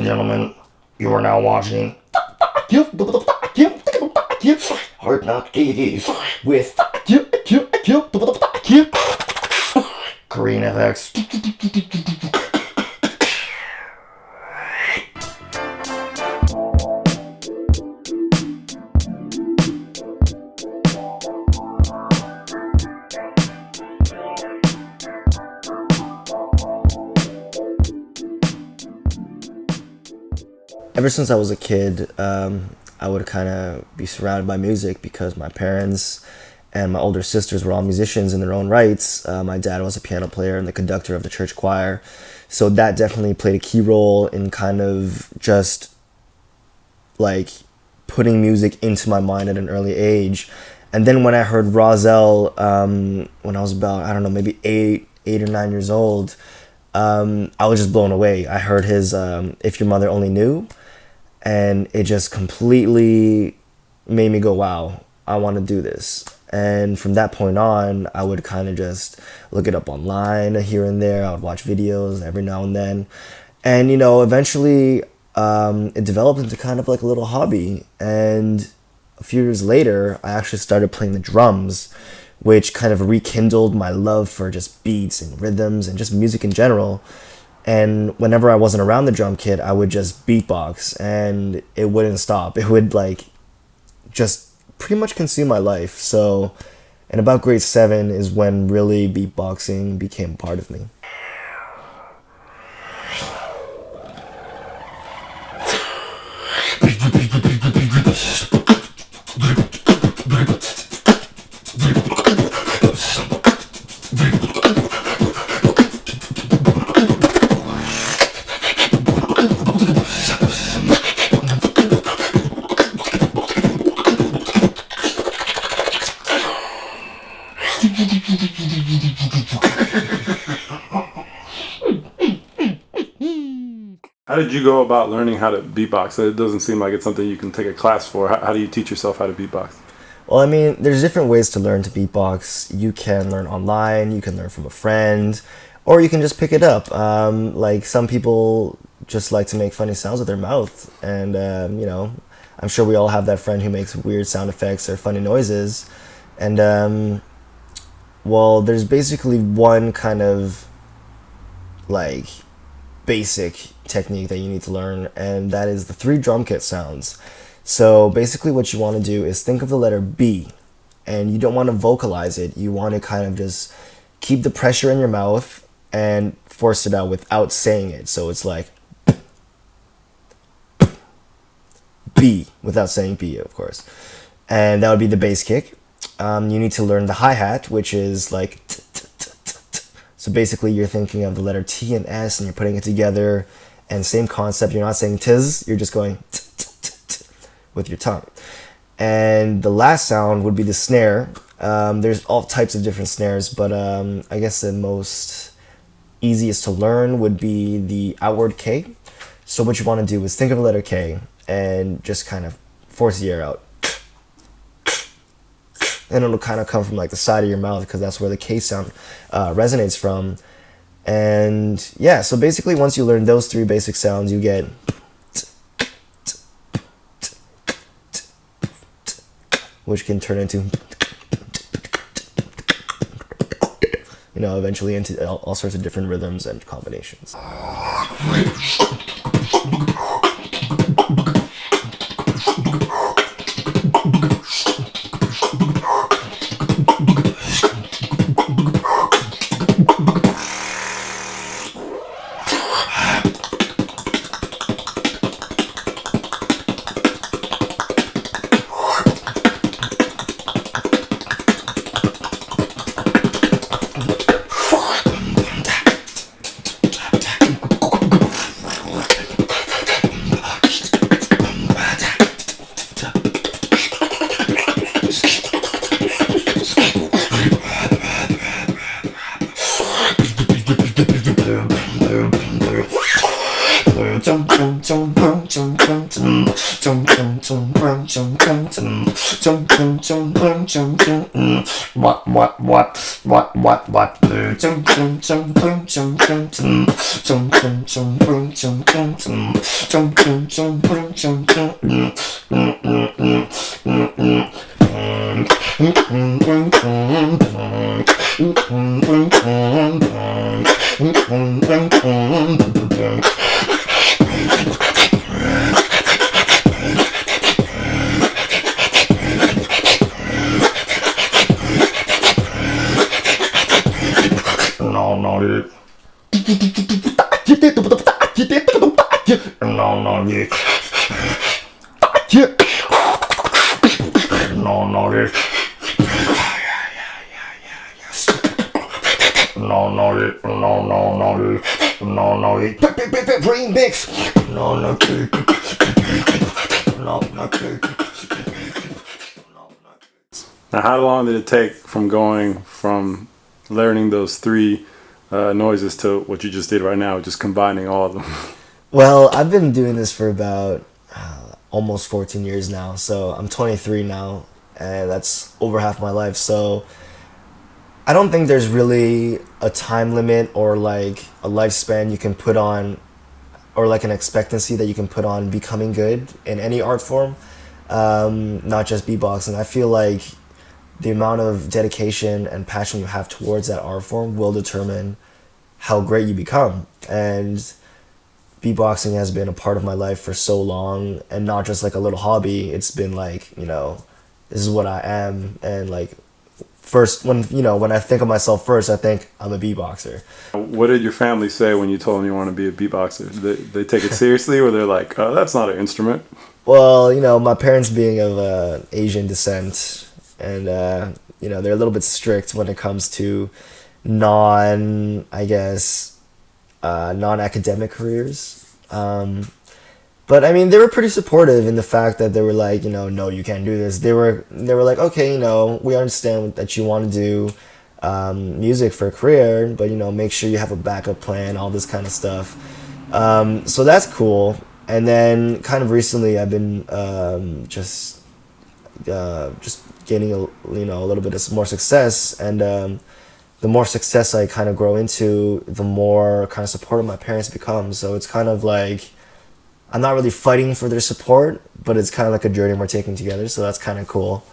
and gentlemen, you are now watching Hard Knock TV with KRNFX. Ever since I was a kid, I would kind of be surrounded by music because my parents and my older sisters were all musicians in their own rights. My dad was a piano player and the conductor of the church choir. So that definitely played a key role in kind of just like putting music into my mind at an early age. And then when I heard Rozelle, when I was about, I don't know, maybe eight or 9 years old, I was just blown away. I heard his If Your Mother Only Knew, and it just completely made me go, wow, I want to do this. And from that point on, I would kind of just look it up online here and there. I would watch videos every now and then. And, you know, eventually it developed into kind of like a little hobby. And a few years later, I actually started playing the drums, which kind of rekindled my love for just beats and rhythms and just music in general. And whenever I wasn't around the drum kit, I would just beatbox, and it wouldn't stop. It would like just pretty much consume my life. So in about grade 7 is when really beatboxing became a part of me. How did you go about learning how to beatbox? It doesn't seem like it's something you can take a class for. How do you teach yourself how to beatbox? Well, I mean, there's different ways to learn to beatbox. You can learn online, you can learn from a friend, or you can just pick it up. Like some people just like to make funny sounds with their mouth, and you know, I'm sure we all have that friend who makes weird sound effects or funny noises. And well, there's basically one kind of like basic technique that you need to learn, and that is the 3 drum kit sounds. So basically what you want to do is think of the letter B, and you don't want to vocalize it. You want to kind of just keep the pressure in your mouth and force it out without saying it. So it's like B without saying B, of course. And that would be the bass kick. You need to learn the hi-hat, which is like so basically you're thinking of the letter T and S and you're putting it together, and same concept, you're not saying tiz, you're just going with your tongue. And the last sound would be the snare. There's all types of different snares, but I guess the most easiest to learn would be the outward K. So what you want to do is think of the letter K and just kind of force the air out. And it'll kind of come from like the side of your mouth because that's where the K sound resonates from. And yeah, so basically once you learn those 3 basic sounds, you get which can turn into, you know, eventually into all sorts of different rhythms and combinations. Remix. Now, how long did it take from going from learning those three noises to what you just did right now, just combining all of them? Well, I've been doing this for about almost 14 years now. So I'm 23 now, and that's over half my life. So I don't think there's really a time limit or like a lifespan you can put on, or like an expectancy that you can put on becoming good in any art form, not just beatboxing. I feel like the amount of dedication and passion you have towards that art form will determine how great you become. And beatboxing has been a part of my life for so long, and not just like a little hobby. It's been like, this is what I am. And like, first, when I think of myself first, I think I'm a beatboxer. What did your family say when you told them you want to be a beatboxer? Did they take it seriously, or they're like, oh, that's not an instrument? Well, my parents being of Asian descent, and they're a little bit strict when it comes to non-academic careers. But I mean, they were pretty supportive in the fact that they were like, no, you can't do this. They were like, okay, we understand that you want to do music for a career, but make sure you have a backup plan, all this kind of stuff. So that's cool. And then kind of recently, I've been just gaining a little bit of more success, and the more success I kind of grow into, the more kind of supportive my parents become. So it's kind of like, I'm not really fighting for their support, but it's kind of like a journey we're taking together. So that's kind of cool.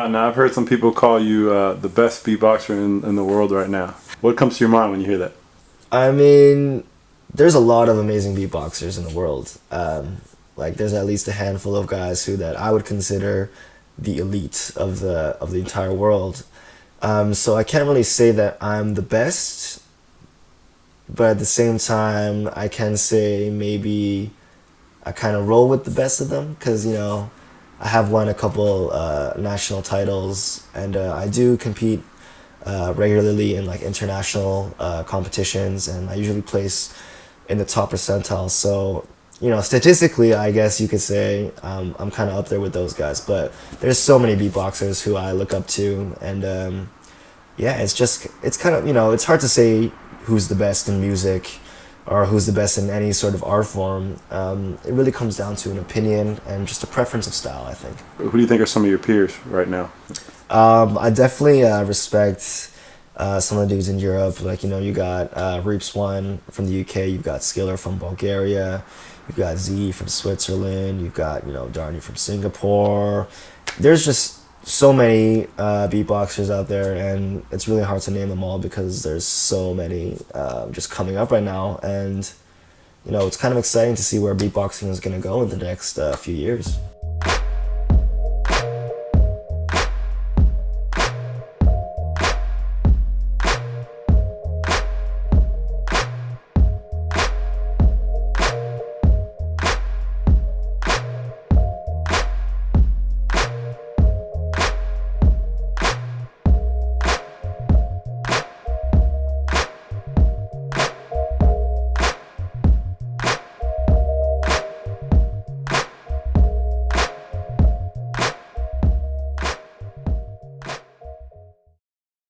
Now, I've heard some people call you the best beatboxer in the world right now. What comes to your mind when you hear that? I mean, there's a lot of amazing beatboxers in the world. Like, there's at least a handful of guys that I would consider the elite of the entire world. So I can't really say that I'm the best, but at the same time, I can say maybe I kind of roll with the best of them, because I have won a couple national titles, and I do compete regularly in like international competitions, and I usually place in the top percentile. So statistically, I guess you could say I'm kind of up there with those guys. But there's so many beatboxers who I look up to, and it's kind of it's hard to say who's the best in music or who's the best in any sort of art form. It really comes down to an opinion and just a preference of style, I think. Who do you think are some of your peers right now? I definitely respect Some of the dudes in Europe, like, you got Reaps One from the UK, you've got Skiller from Bulgaria, you've got Z from Switzerland, you've got, Darnie from Singapore. There's just so many beatboxers out there, and it's really hard to name them all because there's so many just coming up right now. And, it's kind of exciting to see where beatboxing is going to go in the next few years.